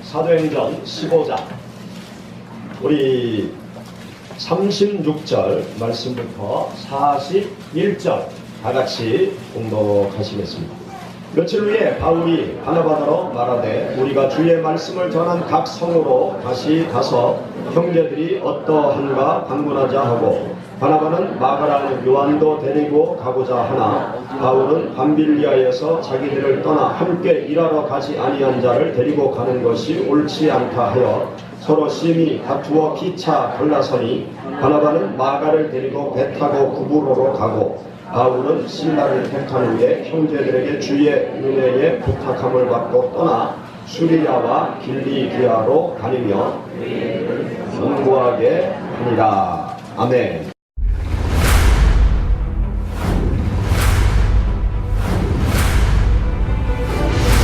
사도행전 15장 우리 36절 말씀부터 41절 다같이 공독하시겠습니다. 며칠 후에 바울이 바나바더러 말하되 우리가 주의 말씀을 전한 각 성으로 다시 가서 형제들이 어떠한가 방문하자 하고, 바나바는 마가라는 요한도 데리고 가고자 하나 바울은 밤빌리아에서 자기들을 떠나 함께 일하러 가지 아니한 자를 데리고 가는 것이 옳지 않다 하여 서로 심히 다투어 기차 갈라서니, 바나바는 마가를 데리고 배 타고 구브로로 가고 바울은 신라를 택한 후에 형제들에게 주의 은혜에 부탁함을 받고 떠나 수리아와 길리기아로 다니며 견고하게 하니라. 아멘.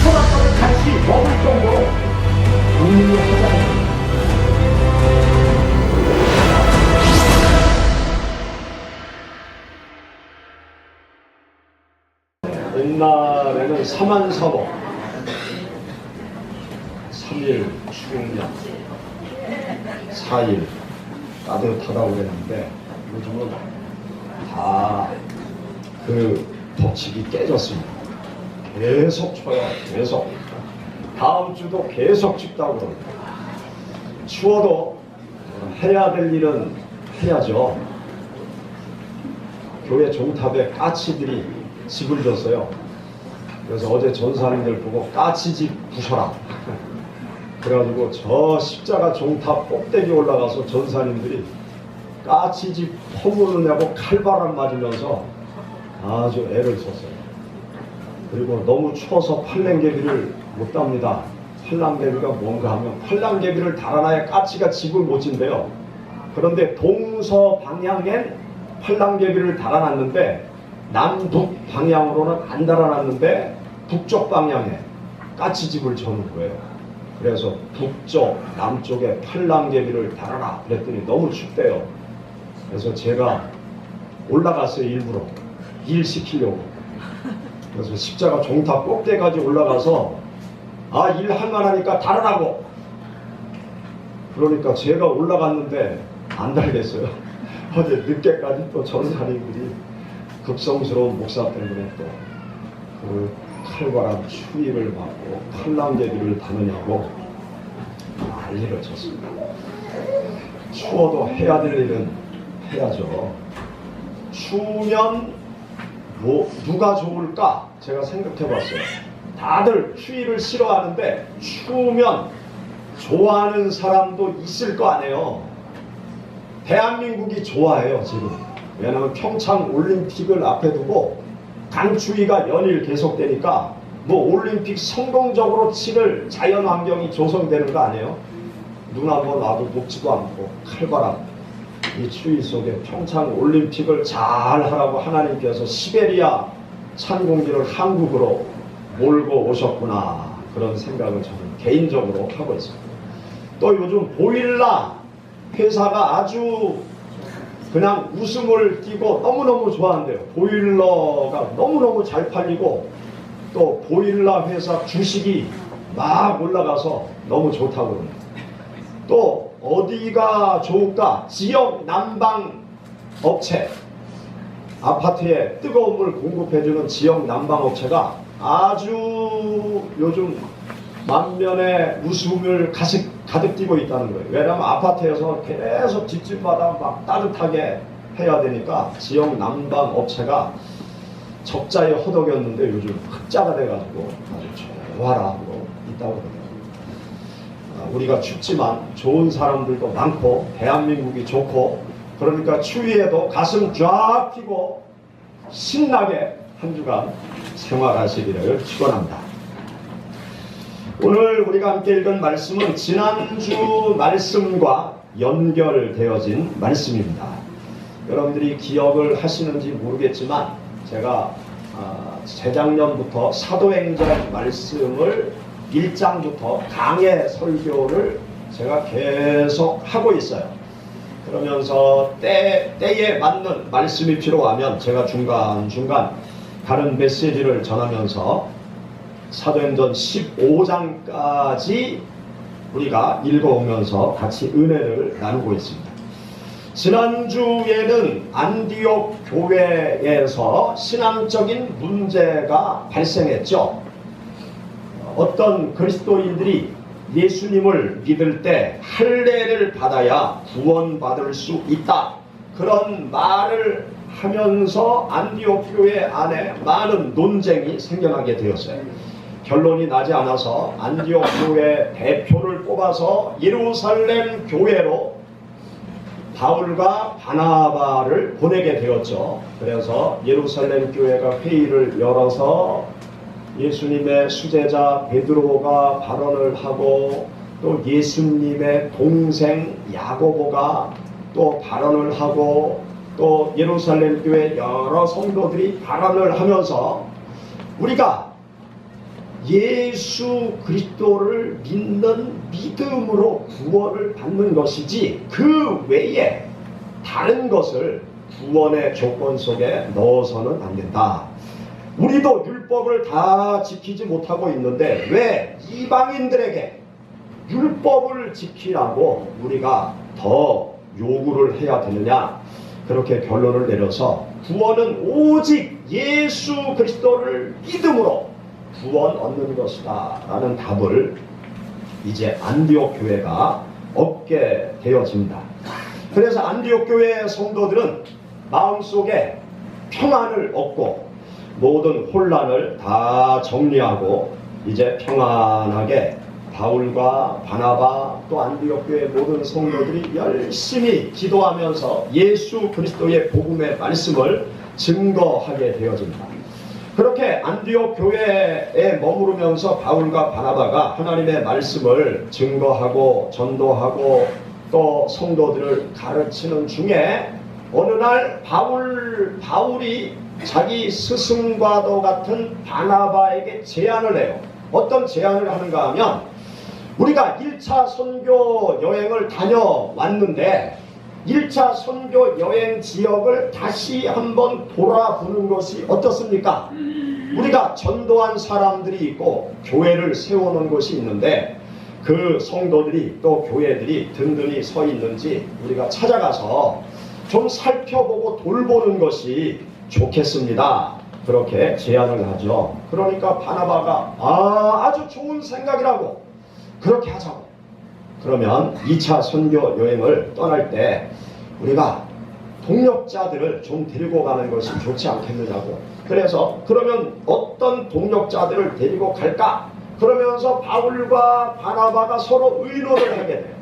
소라카를 같이 먹을 정도로 공유하자. 옛날에는 사만사복 3일 추경 4일 따뜻하다고 그랬는데 요즘은 다 그 법칙이 깨졌습니다. 계속 쳐요. 계속. 다음 주도 계속 춥다고 그럽니다. 추워도 해야 될 일은 해야죠. 교회 종탑에 까치들이 집을 줬어요. 그래서 어제 전사님들 보고 까치집 부셔라. 그래가지고 저 십자가 종탑 꼭대기 올라가서 전사님들이 까치집 허물으냐고 칼바람 맞으면서 아주 애를 썼어요. 그리고 너무 추워서 팔랑개비를 못 답니다. 팔랑개비가 뭔가 하면 팔랑개비를 달아놔야 까치가 집을 못 진대요. 그런데 동서 방향엔 팔랑개비를 달아놨는데 남북 방향으로는 안 달아놨는데 북쪽 방향에 까치집을 저는 거예요. 그래서 북쪽, 남쪽에 팔랑개비를 달아라 그랬더니 너무 춥대요. 그래서 제가 올라갔어요. 일부러 일 시키려고. 그래서 십자가 종탑 꼭대기까지 올라가서 일할 만하니까 달아라고. 그러니까 제가 올라갔는데 안 달겠어요. 어제 늦게까지 또 전사님들이 급성스러운 목사 때문에 또 그 칼바람 추위를 맞고 팔랑개비를 다느냐고 난리를 쳤습니다. 추워도 해야 될 일은 해야죠. 추우면 누가 좋을까 제가 생각해 봤어요. 다들 추위를 싫어하는데 추우면 좋아하는 사람도 있을 거 아니에요. 대한민국이 좋아해요 지금. 왜냐하면 평창 올림픽을 앞에 두고 강추위가 연일 계속되니까 뭐 올림픽 성공적으로 치를 자연환경이 조성되는 거 아니에요? 눈 한번 와도 녹지도 않고 칼바람 이 추위 속에 평창 올림픽을 잘 하라고 하나님께서 시베리아 찬 공기를 한국으로 몰고 오셨구나, 그런 생각을 저는 개인적으로 하고 있습니다. 또 요즘 보일러 회사가 아주 그냥 웃음을 띠고 너무너무 좋아한대요. 보일러가 너무너무 잘 팔리고 또 보일러 회사 주식이 막 올라가서 너무 좋다고 합니다. 또 어디가 좋을까? 지역 난방 업체, 아파트에 뜨거운 물 공급해주는 지역 난방 업체가 아주 요즘 만면에 웃음을 가득 띠고 있다는 거예요. 왜냐하면 아파트에서 계속 집집마다 막 따뜻하게 해야 되니까 지역 난방 업체가 적자에 허덕였는데 요즘 흑자가 돼가지고 아주 좋아라고 있다고 그러더라고요. 우리가 춥지만 좋은 사람들도 많고 대한민국이 좋고, 그러니까 추위에도 가슴 쫙 펴고 신나게 한 주간 생활하시기를 축원합니다. 오늘 우리가 함께 읽은 말씀은 지난주 말씀과 연결되어진 말씀입니다. 여러분들이 기억을 하시는지 모르겠지만 제가 재작년부터 사도행전 말씀을 1장부터 강해 설교를 제가 계속 하고 있어요. 그러면서 때에 맞는 말씀이 필요하면 제가 중간중간 다른 메시지를 전하면서 사도행전 15장까지 우리가 읽어오면서 같이 은혜를 나누고 있습니다. 지난주에는 안디옥 교회에서 신앙적인 문제가 발생했죠. 어떤 그리스도인들이 예수님을 믿을 때 할례를 받아야 구원받을 수 있다, 그런 말을 하면서 안디옥 교회 안에 많은 논쟁이 생겨나게 되었어요. 결론이 나지 않아서 안디옥 교회 대표를 뽑아서 예루살렘 교회로 바울과 바나바를 보내게 되었죠. 그래서 예루살렘 교회가 회의를 열어서 예수님의 수제자 베드로가 발언을 하고, 또 예수님의 동생 야고보가 또 발언을 하고, 또 예루살렘 교회 여러 성도들이 발언을 하면서 우리가 예수 그리스도를 믿는 믿음으로 구원을 받는 것이지 그 외에 다른 것을 구원의 조건 속에 넣어서는 안 된다. 우리도 율법을 다 지키지 못하고 있는데 왜 이방인들에게 율법을 지키라고 우리가 더 요구를 해야 되느냐, 그렇게 결론을 내려서 구원은 오직 예수 그리스도를 믿음으로 구원 얻는 것이다 라는 답을 이제 안디옥 교회가 얻게 되어집니다. 그래서 안디옥 교회의 성도들은 마음속에 평안을 얻고 모든 혼란을 다 정리하고 이제 평안하게 바울과 바나바 또 안디옥 교회 모든 성도들이 열심히 기도하면서 예수 그리스도의 복음의 말씀을 증거하게 되어집니다. 그렇게 안디옥 교회에 머무르면서 바울과 바나바가 하나님의 말씀을 증거하고 전도하고 또 성도들을 가르치는 중에 어느 날 바울이 자기 스승과도 같은 바나바에게 제안을 해요. 어떤 제안을 하는가 하면, 우리가 1차 선교 여행을 다녀왔는데 1차 선교 여행 지역을 다시 한번 돌아보는 것이 어떻습니까? 우리가 전도한 사람들이 있고 교회를 세우는 곳이 있는데 그 성도들이 또 교회들이 든든히 서 있는지 우리가 찾아가서 좀 살펴보고 돌보는 것이 좋겠습니다. 그렇게 제안을 하죠. 그러니까 바나바가 아주 좋은 생각이라고, 그렇게 하자고. 그러면 2차 선교 여행을 떠날 때 우리가 동역자들을 좀 데리고 가는 것이 좋지 않겠느냐고. 그래서 그러면 어떤 동역자들을 데리고 갈까? 그러면서 바울과 바나바가 서로 의논을 하게 돼요.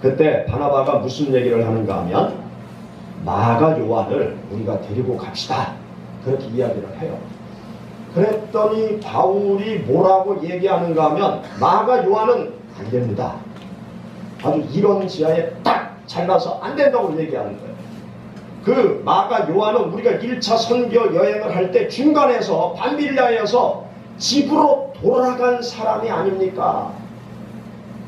그때 바나바가 무슨 얘기를 하는가 하면, 마가 요한을 우리가 데리고 갑시다, 그렇게 이야기를 해요. 그랬더니 바울이 뭐라고 얘기하는가 하면, 마가 요한은 안 됩니다. 아주 이런 지하에 딱 잘라서 안 된다고 얘기하는 거예요. 그 마가 요한은 우리가 1차 선교 여행을 할 때 중간에서 밤빌라에서 집으로 돌아간 사람이 아닙니까?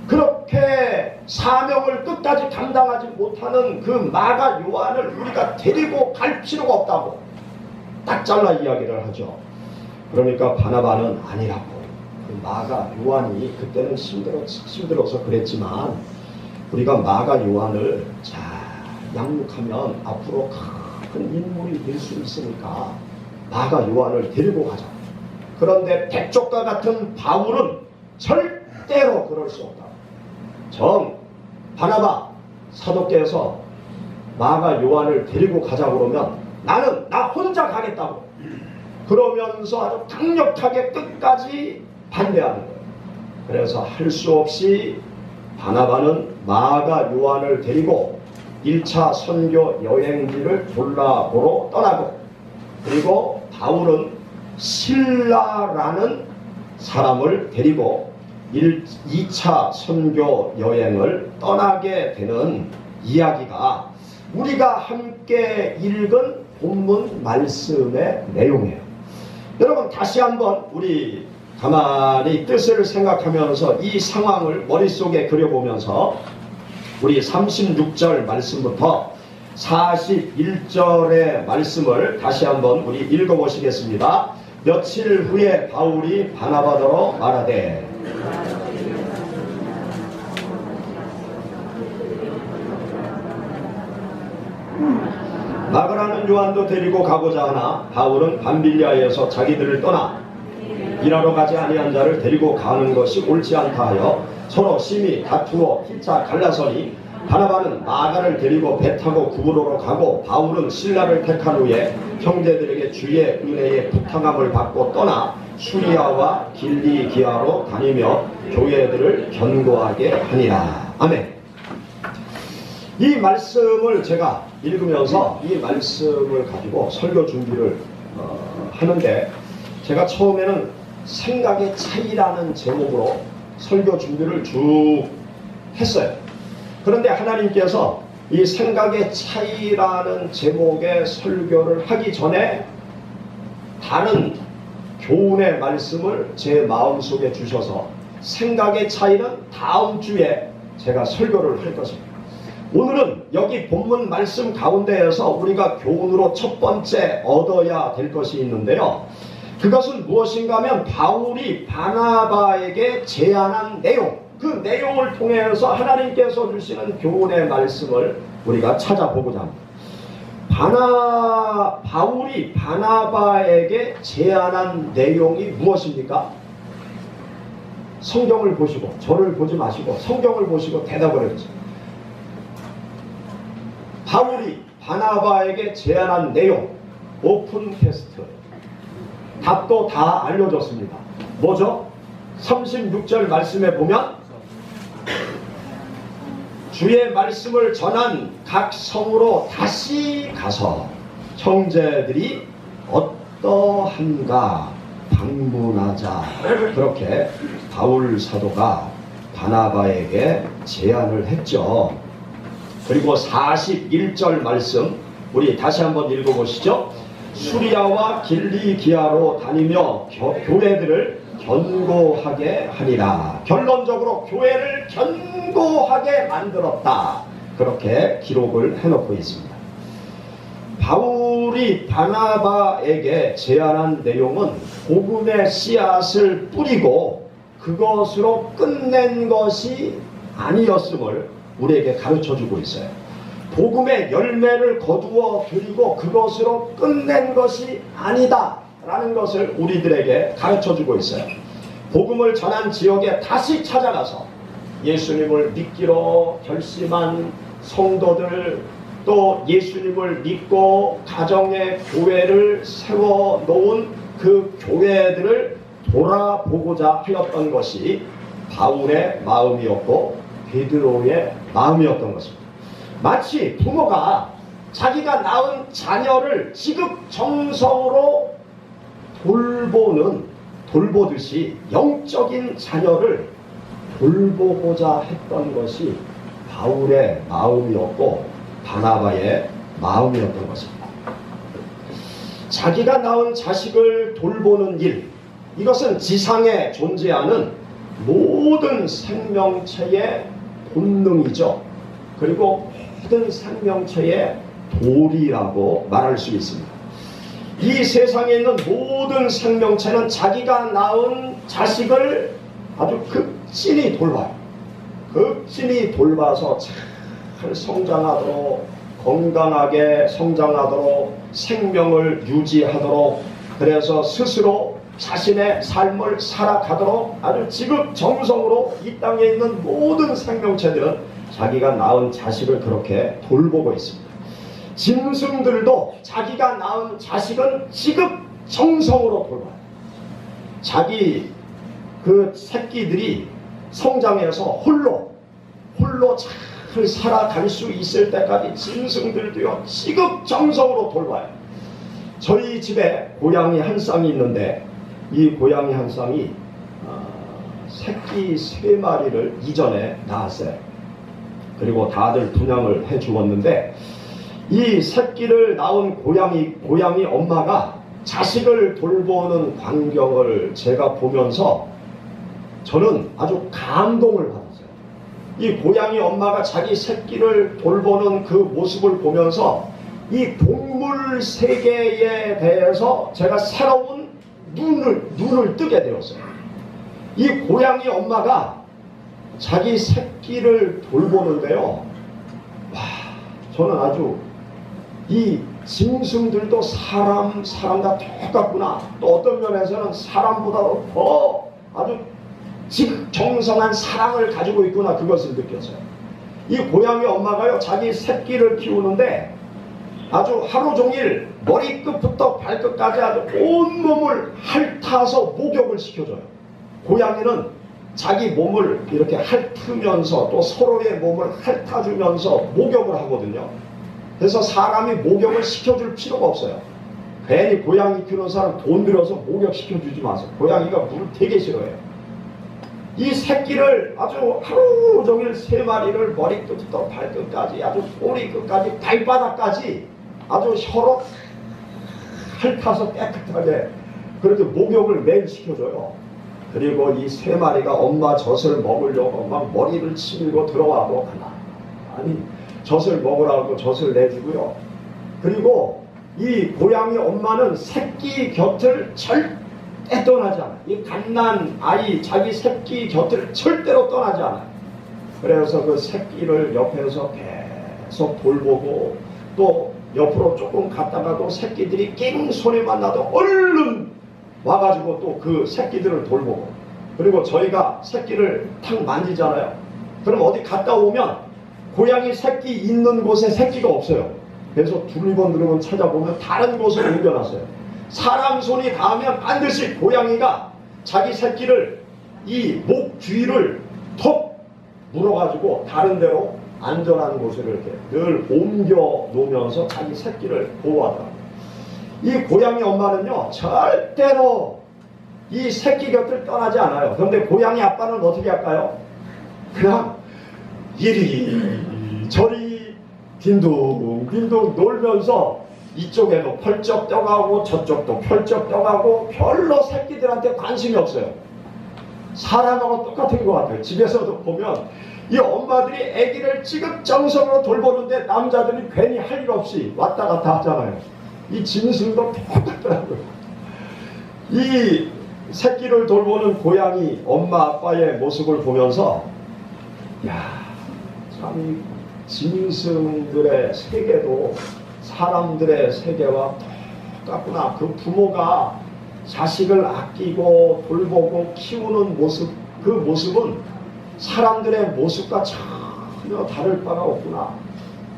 그렇게 사명을 끝까지 감당하지 못하는 그 마가 요한을 우리가 데리고 갈 필요가 없다고 딱 잘라 이야기를 하죠. 그러니까 바나바는 아니라고. 그 마가 요한이 그때는 힘들어서 그랬지만 우리가 마가 요한을 잘 양육하면 앞으로 큰 인물이 될 수 있으니까 마가 요한을 데리고 가자. 그런데 백족과 같은 바울은 절대로 그럴 수 없다. 바나바 사도께서 마가 요한을 데리고 가자 그러면 나는 나 혼자 가겠다고 그러면서 아주 강력하게 끝까지 반대하는 거예요. 그래서 할 수 없이 바나바는 마가 요한을 데리고 1차 선교 여행지를 돌아보러 떠나고, 그리고 바울은 실라라는 사람을 데리고 2차 선교 여행을 떠나게 되는 이야기가 우리가 함께 읽은 본문 말씀의 내용이에요. 여러분, 다시 한번 우리 가만히 뜻을 생각하면서 이 상황을 머릿속에 그려보면서 우리 36절 말씀부터 41절의 말씀을 다시 한번 우리 읽어보시겠습니다. 며칠 후에 바울이 바나바더러 말하되 바나바는 요한도 데리고 가고자 하나 바울은 밤빌리아에서 자기들을 떠나 일하러 가지 아니한 자를 데리고 가는 것이 옳지 않다 하여 서로 심히 다투어 피차 갈라서니 바나바는 마가를 데리고 배 타고 구브로로 가고 바울은 실라를 택한 후에 형제들에게 주의 은혜에 부탁함을 받고 떠나 수리아와 길리기아로 다니며 교회들을 견고하게 하니라. 아멘. 이 말씀을 제가 읽으면서 이 말씀을 가지고 설교 준비를 하는데 제가 처음에는 생각의 차이라는 제목으로 설교 준비를 쭉 했어요. 그런데 하나님께서 이 생각의 차이라는 제목의 설교를 하기 전에 다른 교훈의 말씀을 제 마음속에 주셔서 생각의 차이는 다음 주에 제가 설교를 할 것입니다. 오늘은 여기 본문 말씀 가운데에서 우리가 교훈으로 첫 번째 얻어야 될 것이 있는데요. 그것은 무엇인가 하면 바울이 바나바에게 제안한 내용, 그 내용을 통해서 하나님께서 주시는 교훈의 말씀을 우리가 찾아보고자 합니다. 바울이 바나바에게 제안한 내용이 무엇입니까? 성경을 보시고, 저를 보지 마시고 성경을 보시고 대답을 해주세요. 바울이 바나바에게 제안한 내용, 오픈 퀘스트. 답도 다 알려줬습니다. 뭐죠? 36절 말씀에 보면 주의 말씀을 전한 각 성으로 다시 가서 형제들이 어떠한가 방문하자. 그렇게 바울 사도가 바나바에게 제안을 했죠. 그리고 41절 말씀 우리 다시 한번 읽어보시죠. 수리아와 길리기아로 다니며 교회들을 견고하게 하니라. 결론적으로 교회를 견고하게 만들었다. 그렇게 기록을 해놓고 있습니다. 바울이 바나바에게 제안한 내용은 복음의 씨앗을 뿌리고 그것으로 끝낸 것이 아니었음을 우리에게 가르쳐주고 있어요. 복음의 열매를 거두어 드리고 그것으로 끝낸 것이 아니다 라는 것을 우리들에게 가르쳐주고 있어요. 복음을 전한 지역에 다시 찾아가서 예수님을 믿기로 결심한 성도들, 또 예수님을 믿고 가정의 교회를 세워놓은 그 교회들을 돌아보고자 하였던 것이 바울의 마음이었고 베드로의 마음이었던 것입니다. 마치 부모가 자기가 낳은 자녀를 지극정성으로 돌보듯이 영적인 자녀를 돌보고자 했던 것이 바울의 마음이었고 바나바의 마음이었던 것입니다. 자기가 낳은 자식을 돌보는 일, 이것은 지상에 존재하는 모든 생명체의 본능이죠. 그리고 모든 생명체의 도리라고 말할 수 있습니다. 이 세상에 있는 모든 생명체는 자기가 낳은 자식을 아주 극진히 돌봐요. 극진히 돌봐서 잘 성장하도록, 건강하게 성장하도록, 생명을 유지하도록, 그래서 스스로 자신의 삶을 살아가도록 아주 지극정성으로 이 땅에 있는 모든 생명체들은 자기가 낳은 자식을 그렇게 돌보고 있습니다. 짐승들도 자기가 낳은 자식은 지극정성으로 돌봐요. 자기 그 새끼들이 성장해서 홀로 잘 살아갈 수 있을 때까지 짐승들도요 지극정성으로 돌봐요. 저희 집에 고양이 한 쌍이 있는데 이 고양이 한 쌍이 새끼 3마리를 이전에 낳았어요. 그리고 다들 분양을 해 주었는데 이 새끼를 낳은 고양이 엄마가 자식을 돌보는 광경을 제가 보면서 저는 아주 감동을 받았어요. 이 고양이 엄마가 자기 새끼를 돌보는 그 모습을 보면서 이 동물 세계에 대해서 제가 새로운 눈을 뜨게 되었어요. 이 고양이 엄마가 자기 새끼를 돌보는데요. 와, 저는 아주 이 짐승들도 사람과 똑같구나. 또 어떤 면에서는 사람보다도 더 아주 정성한 사랑을 가지고 있구나. 그것을 느꼈어요. 이 고양이 엄마가요, 자기 새끼를 키우는데 아주 하루 종일 머리끝부터 발끝까지 아주 온몸을 핥아서 목욕을 시켜줘요. 고양이는 자기 몸을 이렇게 핥으면서 또 서로의 몸을 핥아주면서 목욕을 하거든요. 그래서 사람이 목욕을 시켜줄 필요가 없어요. 괜히 고양이 키우는 사람 돈 들여서 목욕 시켜주지 마세요. 고양이가 물을 되게 싫어해요. 이 새끼를 아주 하루 종일 3마리를 머리끝부터 발끝까지 아주 꼬리끝까지 발바닥까지 아주 혀로 핥아서 깨끗하게 그렇게 목욕을 매일 시켜줘요. 그리고 이 3마리가 엄마 젖을 먹으려고 막 머리를 치밀고 들어와도 아니 젖을 먹으라고 젖을 내주고요. 그리고 이 고양이 엄마는 새끼 곁을 절대 떠나지 않아요. 이 갓난 아이 자기 새끼 곁을 절대로 떠나지 않아요. 그래서 그 새끼를 옆에서 계속 돌보고 또 옆으로 조금 갔다가도 새끼들이 낑 소리만 나도 얼른 와가지고 또 그 새끼들을 돌보고, 그리고 저희가 새끼를 탁 만지잖아요. 그럼 어디 갔다 오면 고양이 새끼 있는 곳에 새끼가 없어요. 그래서 두리번 찾아보면 다른 곳으로 옮겨놨어요. 사람 손이 닿으면 반드시 고양이가 자기 새끼를 이 목 뒤를 톡 물어가지고 다른 데로 안전한 곳으로 이렇게 늘 옮겨 놓으면서 자기 새끼를 보호하더라고요. 이 고양이 엄마는요, 절대로 이 새끼 곁을 떠나지 않아요. 그런데 고양이 아빠는 어떻게 할까요? 그냥 이리 저리 빈둥빈둥 놀면서 이쪽에도 펄쩍 떠가고 저쪽도 펄쩍 떠가고 별로 새끼들한테 관심이 없어요. 사람하고 똑같은 것 같아요. 집에서도 보면 이 엄마들이 아기를 지극정성으로 돌보는데 남자들이 괜히 할 일 없이 왔다 갔다 하잖아요. 이 짐승도 똑같더라고요. 이 새끼를 돌보는 고양이 엄마 아빠의 모습을 보면서 참 짐승들의 세계도 사람들의 세계와 똑같구나. 그 부모가 자식을 아끼고 돌보고 키우는 모습, 그 모습은 사람들의 모습과 전혀 다를 바가 없구나.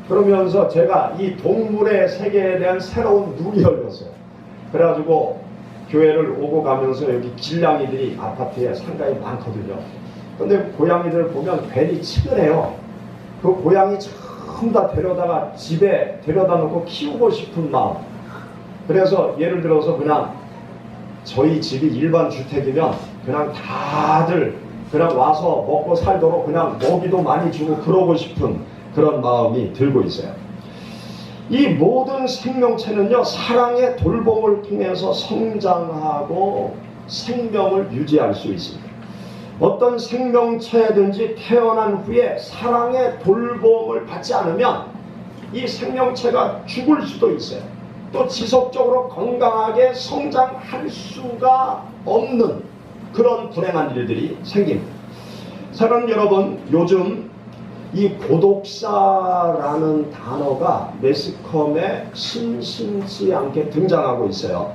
그러면서 제가 이 동물의 세계에 대한 새로운 눈이 열렸어요. 그래가지고 교회를 오고 가면서 여기 길냥이들이 아파트에 상당히 많거든요. 근데 고양이들 보면 괜히 치근해요. 그 고양이 전부 다 데려다가 집에 데려다 놓고 키우고 싶은 마음. 그래서 예를 들어서 그냥 저희 집이 일반 주택이면 그냥 다들 그냥 와서 먹고 살도록 그냥 먹이도 많이 주고 그러고 싶은 그런 마음이 들고 있어요. 이 모든 생명체는요, 사랑의 돌봄을 통해서 성장하고 생명을 유지할 수 있습니다. 어떤 생명체든지 태어난 후에 사랑의 돌봄을 받지 않으면 이 생명체가 죽을 수도 있어요. 또 지속적으로 건강하게 성장할 수가 없는 그런 불행한 일들이 생깁니다. 사랑하는 여러분, 요즘 이 고독사라는 단어가 매스컴에 심심치 않게 등장하고 있어요.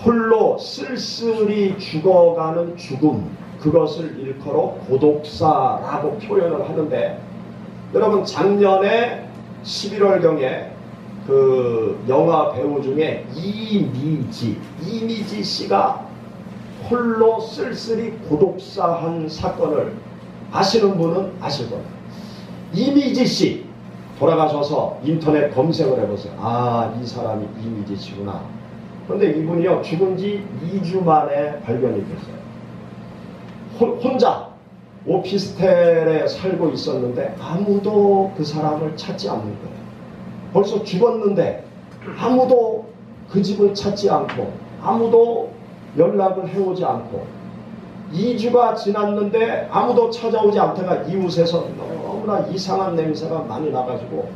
홀로 쓸쓸히 죽어가는 죽음, 그것을 일컬어 고독사라고 표현을 하는데, 여러분 작년에 11월경에 그 영화 배우 중에 이미지 씨가 홀로 쓸쓸히 고독사한 사건을 아시는 분은 아실 겁니다. 이미지 씨 돌아가셔서 인터넷 검색을 해보세요. 아, 이 사람이 이미지 씨구나. 그런데 이분이요, 죽은 지 2주 만에 발견이 됐어요. 혼자 오피스텔에 살고 있었는데 아무도 그 사람을 찾지 않는 거예요. 벌써 죽었는데 아무도 그 집을 찾지 않고 아무도 연락을 해오지 않고 2주가 지났는데 아무도 찾아오지 않다가 이웃에서 너무나 이상한 냄새가 많이 나가지고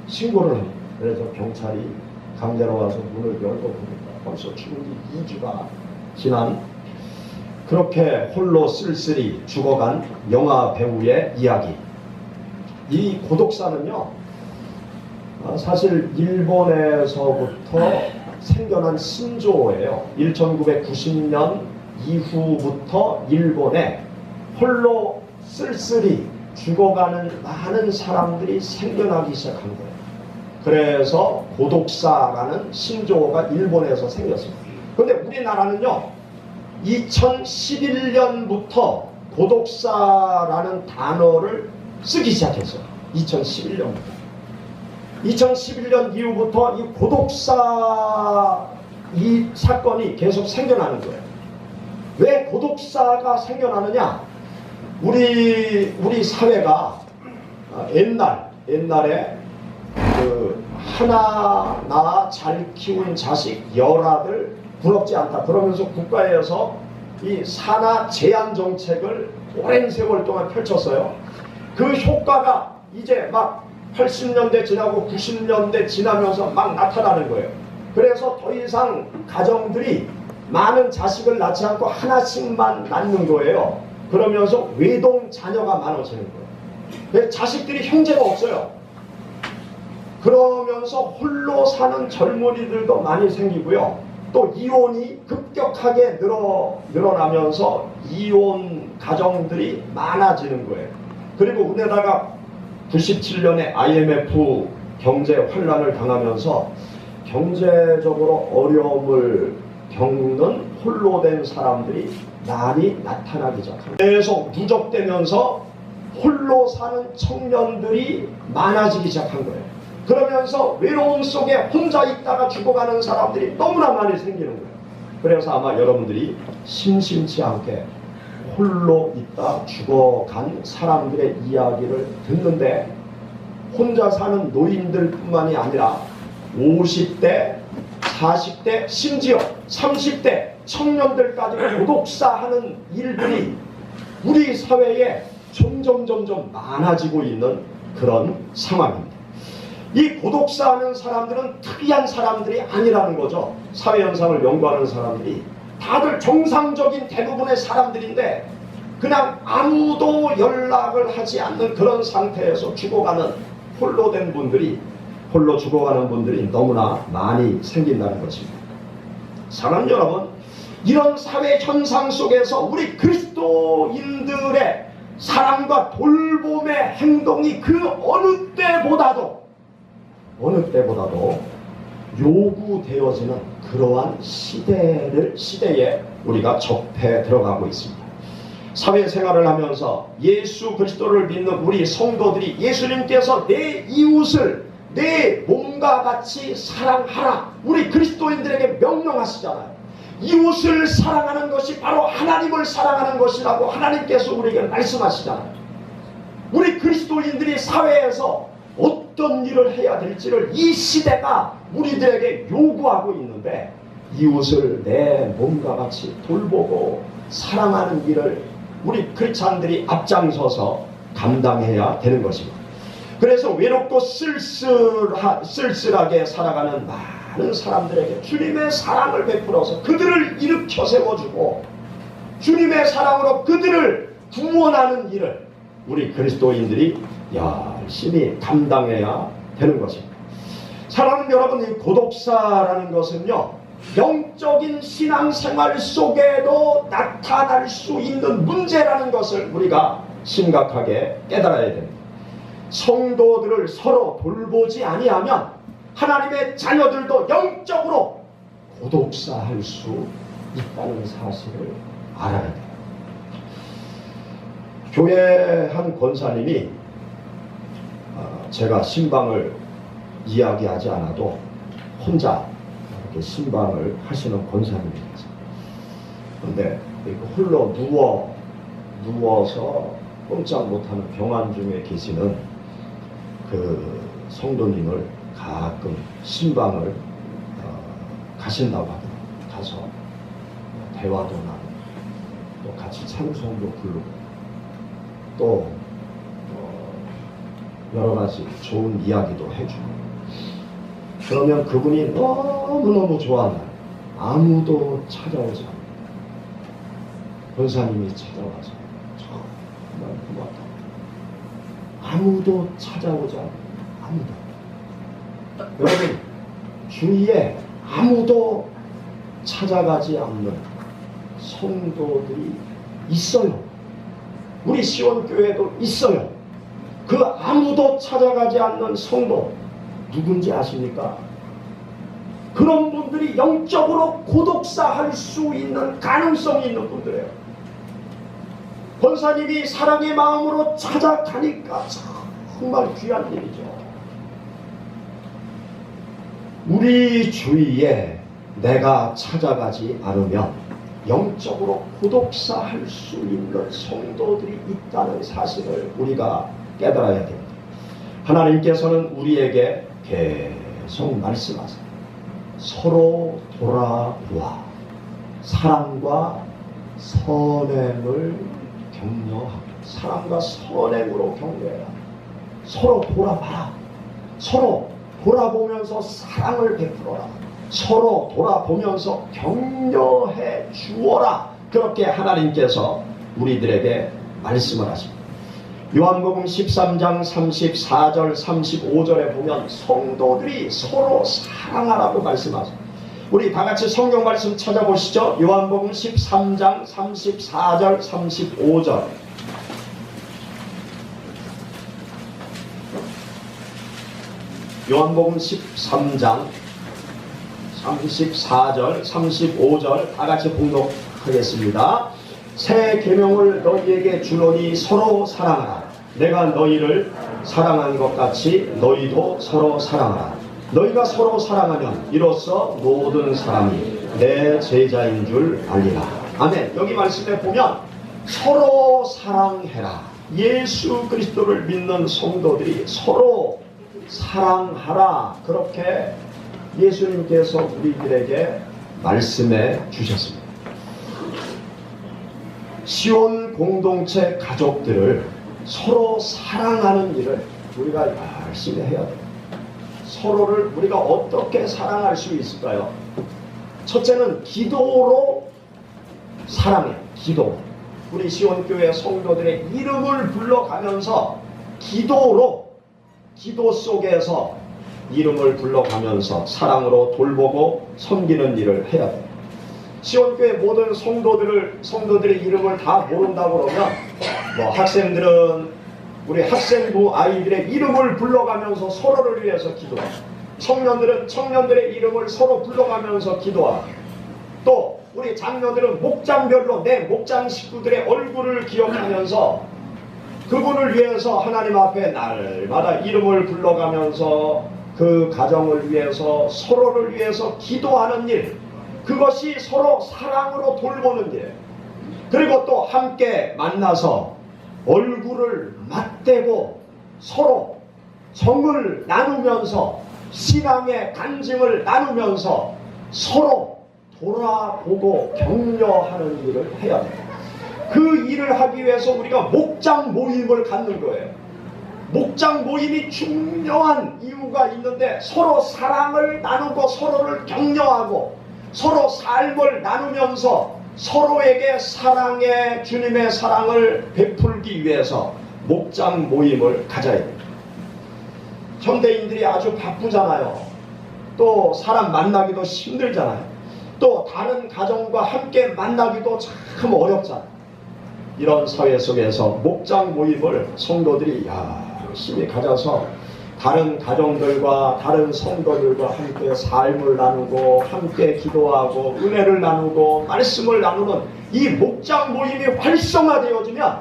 신고를 합니다. 그래서 경찰이 강제로 와서 문을 열고 보니까 벌써 죽은 지 2주가 지난, 그렇게 홀로 쓸쓸히 죽어간 영화 배우의 이야기. 이 고독사는요, 사실 일본에서부터 생겨난 신조어예요. 1990년 이후부터 일본에 홀로 쓸쓸히 죽어가는 많은 사람들이 생겨나기 시작한 거예요. 그래서 고독사라는 신조어가 일본에서 생겼습니다. 그런데 우리나라는요, 2011년부터 고독사라는 단어를 쓰기 시작했어요. 2011년부터. 2011년 이후부터 이 고독사 이 사건이 계속 생겨나는 거예요. 왜 고독사가 생겨나느냐? 우리 사회가 옛날에 그 하나 잘 키운 자식 열아들 부럽지 않다 그러면서 국가에서 이 산하 제한 정책을 오랜 세월 동안 펼쳤어요. 그 효과가 이제 막 80년대 지나고 90년대 지나면서 막 나타나는 거예요. 그래서 더 이상 가정들이 많은 자식을 낳지 않고 하나씩만 낳는 거예요. 그러면서 외동 자녀가 많아지는 거예요. 자식들이 형제가 없어요. 그러면서 홀로 사는 젊은이들도 많이 생기고요. 또 이혼이 급격하게 늘어나면서 이혼 가정들이 많아지는 거예요. 그리고 우리나라가 97년에 IMF 경제 환란을 당하면서 경제적으로 어려움을 겪는 홀로 된 사람들이 많이 나타나기 시작합니다. 계속 누적되면서 홀로 사는 청년들이 많아지기 시작한 거예요. 그러면서 외로움 속에 혼자 있다가 죽어가는 사람들이 너무나 많이 생기는 거예요. 그래서 아마 여러분들이 심심치 않게 홀로 있다 죽어간 사람들의 이야기를 듣는데, 혼자 사는 노인들 뿐만이 아니라 50대, 40대, 심지어 30대 청년들까지 고독사하는 일들이 우리 사회에 점점 많아지고 있는 그런 상황입니다. 이 고독사하는 사람들은 특이한 사람들이 아니라는 거죠. 사회현상을 연구하는 사람들이 다들 정상적인 대부분의 사람들인데 그냥 아무도 연락을 하지 않는 그런 상태에서 죽어가는 홀로 죽어가는 분들이 너무나 많이 생긴다는 것입니다. 사랑하는 여러분, 이런 사회 현상 속에서 우리 그리스도인들의 사랑과 돌봄의 행동이 그 어느 때보다도 요구되어지는 그러한 시대에 우리가 접해 들어가고 있습니다. 사회생활을 하면서 예수 그리스도를 믿는 우리 성도들이 예수님께서 내 이웃을 내 몸과 같이 사랑하라, 우리 그리스도인들에게 명령하시잖아요. 이웃을 사랑하는 것이 바로 하나님을 사랑하는 것이라고 하나님께서 우리에게 말씀하시잖아요. 우리 그리스도인들이 사회에서 어떤 일을 해야 될지를 이 시대가 우리들에게 요구하고 있는데, 이웃을 내 몸과 같이 돌보고 사랑하는 일을 우리 크리스찬들이 앞장서서 감당해야 되는 것입니다. 그래서 외롭고 쓸쓸하게 살아가는 많은 사람들에게 주님의 사랑을 베풀어서 그들을 일으켜 세워주고 주님의 사랑으로 그들을 구원하는 일을 우리 그리스도인들이 열심히 감당해야 되는 것입니다. 사랑하는 여러분, 이 고독사라는 것은요, 영적인 신앙생활 속에도 나타날 수 있는 문제라는 것을 우리가 심각하게 깨달아야 됩니다. 성도들을 서로 돌보지 아니하면 하나님의 자녀들도 영적으로 고독사할 수 있다는 사실을 알아야 돼요. 교회 한 권사님이 제가 신방을 이야기하지 않아도 혼자 이렇게 신방을 하시는 권사님입니다. 그런데 홀로 누워서 꼼짝 못하는 병환 중에 계시는 그 성도님을 가끔 신방을 가신다고 하더라고요. 가서 대화도 나누고 또 같이 찬송도 부르고 또 여러 가지 좋은 이야기도 해주고, 그러면 그분이 너무너무 좋아하는, 아무도 찾아오지 않는 권사님이 찾아와서 정말 고맙다. 아무도 찾아오지 않는, 아무도. 여러분, 주위에 아무도 찾아가지 않는 성도들이 있어요. 우리 시온교회도 있어요. 그 아무도 찾아가지 않는 성도 누군지 아십니까? 그런 분들이 영적으로 고독사할 수 있는 가능성이 있는 분들이에요. 권사님이 사랑의 마음으로 찾아가니까 정말 귀한 일이죠. 우리 주위에 내가 찾아가지 않으면 영적으로 고독사할 수 있는 성도들이 있다는 사실을 우리가 깨달아야 됩니다. 하나님께서는 우리에게 계속 말씀하세요. 서로 돌아보아 사랑과 선행을 격려하고, 사랑과 선행으로 격려해라. 서로 돌아봐라. 서로 돌아보면서 사랑을 베풀어라. 서로 돌아보면서 격려해 주어라. 그렇게 하나님께서 우리들에게 말씀을 하십니다. 요한복음 13장 34절 35절에 보면 성도들이 서로 사랑하라고 말씀하십니다. 우리 다같이 성경 말씀 찾아보시죠. 요한복음 13장 34절 35절. 요한복음 13장 34절 35절 다같이 봉독하겠습니다. 새 계명을 너희에게 주노니 서로 사랑하라. 내가 너희를 사랑한 것 같이 너희도 서로 사랑하라. 너희가 서로 사랑하면 이로써 모든 사람이 내 제자인 줄 알리라. 아멘. 여기 말씀에 보면 서로 사랑해라. 예수 그리스도를 믿는 성도들이 서로 사랑하라. 그렇게 예수님께서 우리들에게 말씀해 주셨습니다. 시온 공동체 가족들을 서로 사랑하는 일을 우리가 열심히 해야 돼요. 서로를 우리가 어떻게 사랑할 수 있을까요? 첫째는 기도로 사랑해요. 기도. 우리 시온교회 성도들의 이름을 불러가면서 기도로, 기도 속에서 이름을 불러가면서 사랑으로 돌보고 섬기는 일을 해야 돼요. 시온교회 모든 성도들의 이름을 다 모른다고 그러면 학생들은 우리 학생부 아이들의 이름을 불러가면서 서로를 위해서 기도하고, 청년들은 청년들의 이름을 서로 불러가면서 기도하고, 또 우리 장녀들은 목장별로 내 목장 식구들의 얼굴을 기억하면서 그분을 위해서 하나님 앞에 날마다 이름을 불러가면서 그 가정을 위해서 서로를 위해서 기도하는 일, 그것이 서로 사랑으로 돌보는 일. 그리고 또 함께 만나서 얼굴을 맞대고 서로 정을 나누면서 신앙의 간증을 나누면서 서로 돌아보고 격려하는 일을 해야 돼요. 그 일을 하기 위해서 우리가 목장 모임을 갖는 거예요. 목장 모임이 중요한 이유가 있는데 서로 사랑을 나누고 서로를 격려하고 서로 삶을 나누면서 서로에게 사랑의 주님의 사랑을 베풀기 위해서 목장 모임을 가져야 됩니다. 현대인들이 아주 바쁘잖아요. 또 사람 만나기도 힘들잖아요. 또 다른 가정과 함께 만나기도 참 어렵잖아요. 이런 사회 속에서 목장 모임을 성도들이 열심히 가져서 다른 가정들과 다른 성도들과 함께 삶을 나누고 함께 기도하고 은혜를 나누고 말씀을 나누는 이 목장 모임이 활성화되어지면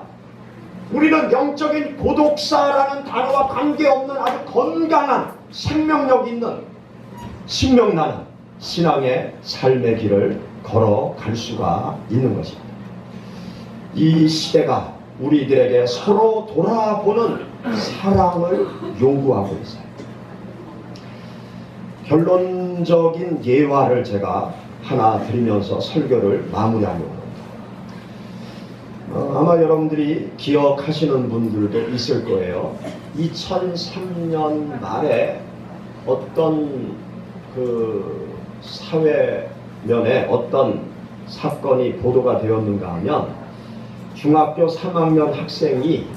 우리는 영적인 고독사라는 단어와 관계없는 아주 건강한 생명력 있는 신명나는 신앙의 삶의 길을 걸어갈 수가 있는 것입니다. 이 시대가 우리들에게 서로 돌아보는 사랑을 요구하고 있어요. 결론적인 예화를 제가 하나 드리면서 설교를 마무리하려고 합니다. 아마 여러분들이 기억하시는 분들도 있을 거예요. 2003년 말에 어떤 그 사회면에 어떤 사건이 보도가 되었는가 하면 중학교 3학년 학생이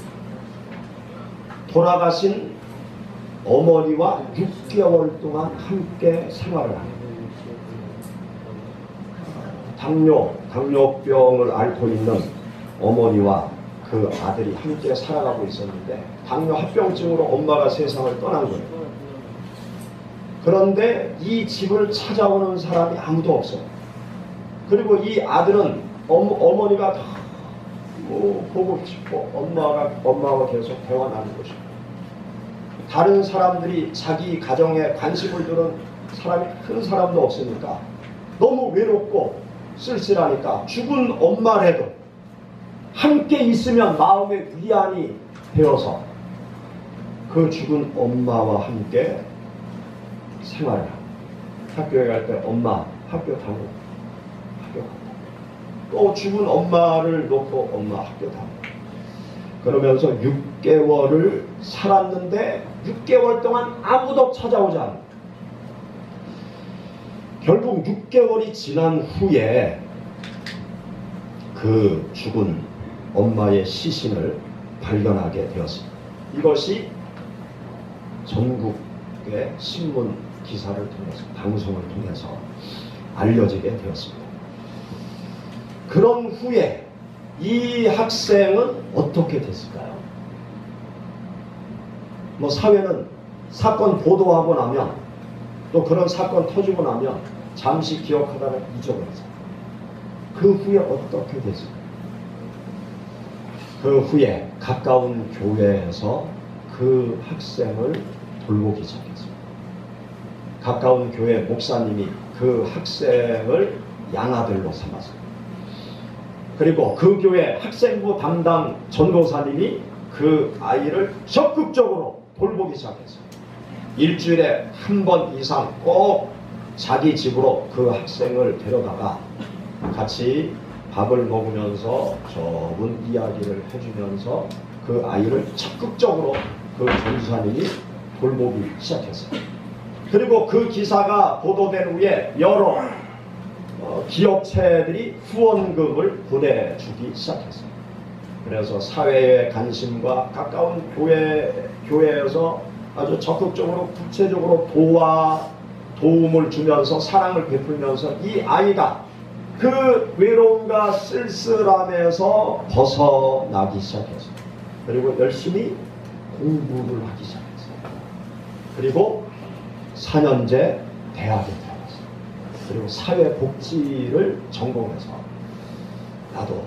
돌아가신 어머니와 6개월 동안 함께 생활을 합니다. 당뇨병을 앓고 있는 어머니와 그 아들이 함께 살아가고 있었는데 당뇨 합병증으로 엄마가 세상을 떠난 거예요. 그런데 이 집을 찾아오는 사람이 아무도 없어요. 그리고 이 아들은 어머니가 너무 보고 싶고 엄마와 계속 대화 나누고 싶고, 다른 사람들이 자기 가정에 관심을 두는 사람이 큰 사람도 없으니까 너무 외롭고 쓸쓸하니까 죽은 엄마라도 함께 있으면 마음의 위안이 되어서 그 죽은 엄마와 함께 생활을 합니다. 학교에 갈 때 엄마 학교 다녀, 학교 간다. 또 죽은 엄마를 놓고 엄마 학교 다녀. 그러면서 6개월을 살았는데 6개월 동안 아무도 찾아오지 않아. 결국 6개월이 지난 후에 그 죽은 엄마의 시신을 발견하게 되었습니다. 이것이 전국의 신문 기사를 통해서, 방송을 통해서 알려지게 되었습니다. 그런 후에 이 학생은 어떻게 됐을까요? 사회는 사건 보도하고 나면, 또 그런 사건 터지고 나면 잠시 기억하다가 잊어버리죠. 그 후에 어떻게 됐을까요? 그 후에 가까운 교회에서 그 학생을 돌보기 시작했습니다. 가까운 교회 목사님이 그 학생을 양아들로 삼았습니다. 그리고 그 교회 학생부 담당 전도사님이 그 아이를 적극적으로 돌보기 시작했습니다. 일주일에 한 번 이상 꼭 자기 집으로 그 학생을 데려다가 같이 밥을 먹으면서 좁은 이야기를 해주면서 그 아이를 적극적으로 그 전도사님이 돌보기 시작했어요. 그리고 그 기사가 보도된 후에 여러 기업체들이 후원금을 보내주기 시작했어요. 그래서 사회의 관심과 가까운 교회에서 아주 적극적으로 구체적으로 도움을 주면서 사랑을 베풀면서 이 아이가 그 외로움과 쓸쓸함에서 벗어나기 시작했어요. 그리고 열심히 공부를 하기 시작했어요. 그리고 4년제 대학에 들어갔어요. 그리고 사회복지를 전공해서 나도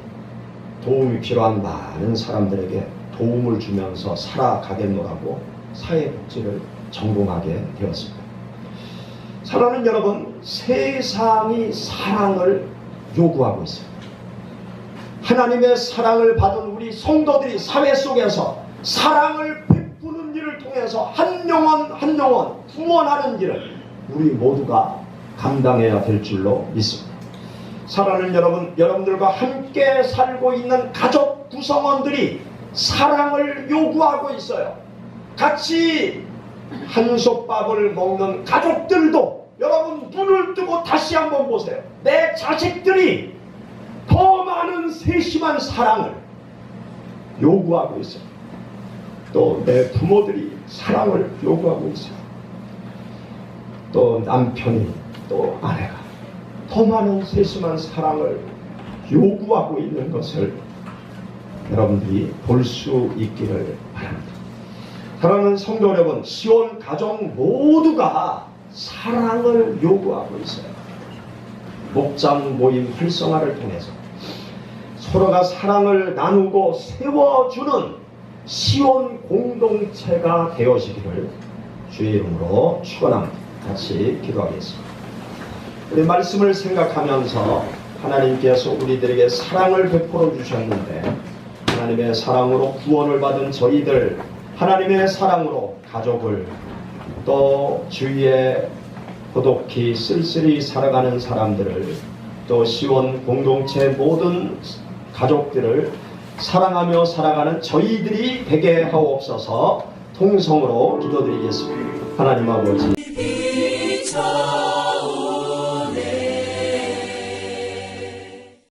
도움이 필요한 많은 사람들에게 도움을 주면서 살아가겠노라고 사회복지를 전공하게 되었습니다. 사랑하는 여러분, 세상이 사랑을 요구하고 있습니다. 하나님의 사랑을 받은 우리 성도들이 사회 속에서 사랑을 베푸는 일을 통해서 한 영혼 한 영혼 구원하는 일을 우리 모두가 감당해야 될 줄로 믿습니다. 사랑하는 여러분, 여러분들과 함께 살고 있는 가족 구성원들이 사랑을 요구하고 있어요. 같이 한솥밥을 먹는 가족들도 여러분 눈을 뜨고 다시 한번 보세요. 내 자식들이 더 많은 세심한 사랑을 요구하고 있어요. 또 내 부모들이 사랑을 요구하고 있어요. 또 남편이, 또 아내가 더 많은 세심한 사랑을 요구하고 있는 것을 여러분들이 볼 수 있기를 바랍니다. 사랑하는 성도 여러분, 시온 가정 모두가 사랑을 요구하고 있어요. 목장 모임 활성화를 통해서 서로가 사랑을 나누고 세워주는 시온 공동체가 되어지기를 주의 이름으로 축원합니다. 같이 기도하겠습니다. 우리 말씀을 생각하면서 하나님께서 우리들에게 사랑을 베풀어 주셨는데, 하나님의 사랑으로 구원을 받은 저희들, 하나님의 사랑으로 가족을, 또 주위에 고독히 쓸쓸히 살아가는 사람들을, 또 시온 공동체 모든 가족들을 사랑하며 살아가는 저희들이 되게 하옵소서. 통성으로 기도드리겠습니다. 하나님 아버지,